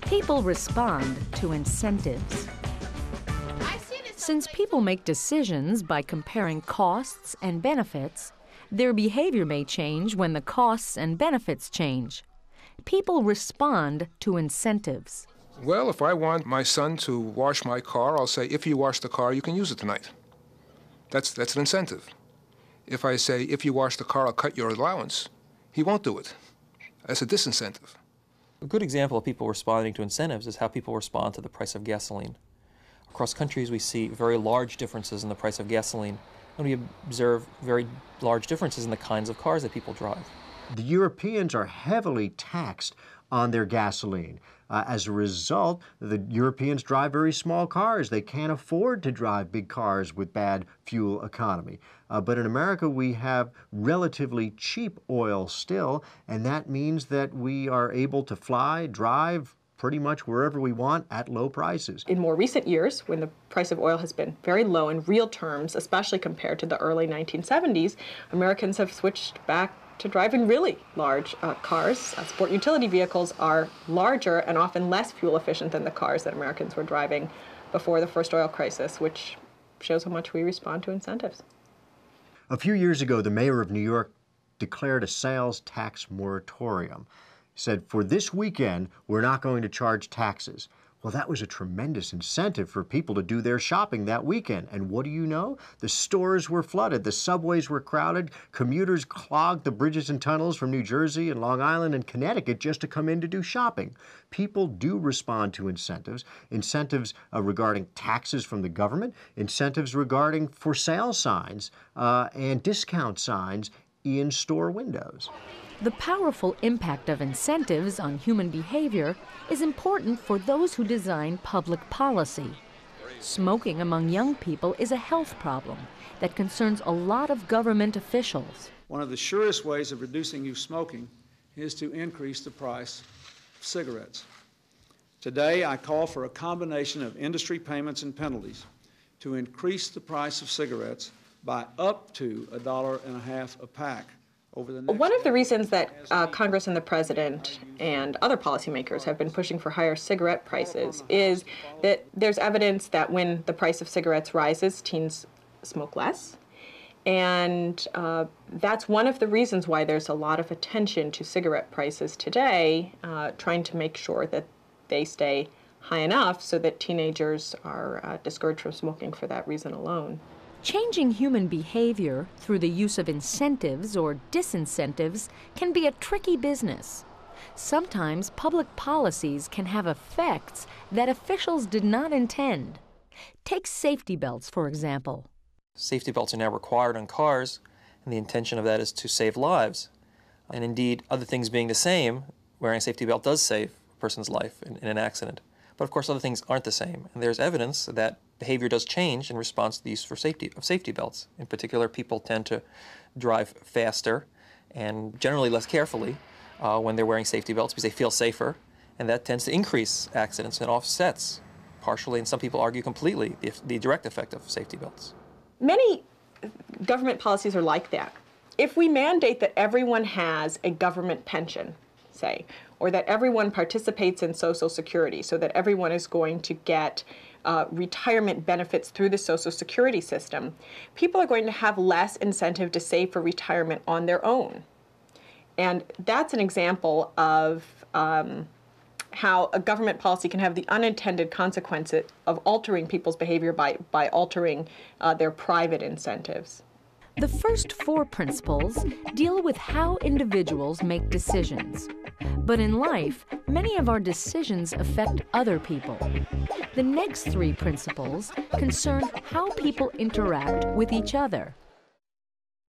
People respond to incentives. Since people make decisions by comparing costs and benefits, their behavior may change when the costs and benefits change. People respond to incentives. Well, if I want my son to wash my car, I'll say, if you wash the car, you can use it tonight. That's an incentive. If I say, if you wash the car, I'll cut your allowance, he won't do it. That's a disincentive. A good example of people responding to incentives is how people respond to the price of gasoline. Across countries, we see very large differences in the price of gasoline, and we observe very large differences in the kinds of cars that people drive. The Europeans are heavily taxed on their gasoline. As a result, the Europeans drive very small cars. They can't afford to drive big cars with bad fuel economy. But in America, we have relatively cheap oil still, and that means that we are able to fly, drive pretty much wherever we want at low prices. In more recent years, when the price of oil has been very low in real terms, especially compared to the early 1970s, Americans have switched back to driving really large cars. Sport utility vehicles are larger and often less fuel efficient than the cars that Americans were driving before the first oil crisis, which shows how much we respond to incentives. A few years ago, the mayor of New York declared a sales tax moratorium. He said, for this weekend, we're not going to charge taxes. Well, that was a tremendous incentive for people to do their shopping that weekend. And what do you know? The stores were flooded, the subways were crowded, commuters clogged the bridges and tunnels from New Jersey and Long Island and Connecticut just to come in to do shopping. People do respond to incentives, incentives regarding taxes from the government, incentives regarding for sale signs and discount signs in store windows. The powerful impact of incentives on human behavior is important for those who design public policy. Smoking among young people is a health problem that concerns a lot of government officials. One of the surest ways of reducing youth smoking is to increase the price of cigarettes. Today, I call for a combination of industry payments and penalties to increase the price of cigarettes by up to $1.50 a pack. One of the reasons that Congress and the President and other policymakers have been pushing for higher cigarette prices is that there's evidence that when the price of cigarettes rises, teens smoke less. And that's one of the reasons why there's a lot of attention to cigarette prices today, trying to make sure that they stay high enough so that teenagers are discouraged from smoking for that reason alone. Changing human behavior through the use of incentives or disincentives can be a tricky business. Sometimes public policies can have effects that officials did not intend. Take safety belts, for example. Safety belts are now required on cars, and the intention of that is to save lives. And indeed, other things being the same, wearing a safety belt does save a person's life in an accident. But of course, other things aren't the same. And there's evidence that behavior does change in response to the use of safety belts. In particular, people tend to drive faster and generally less carefully when they're wearing safety belts because they feel safer. And that tends to increase accidents and offsets, partially, and some people argue completely, the direct effect of safety belts. Many government policies are like that. If we mandate that everyone has a government pension, say, or that everyone participates in Social Security so that everyone is going to get retirement benefits through the Social Security system, people are going to have less incentive to save for retirement on their own. And that's an example of how a government policy can have the unintended consequences of altering people's behavior by altering their private incentives. The first 4 principles deal with how individuals make decisions. But in life, many of our decisions affect other people. The next 3 principles concern how people interact with each other.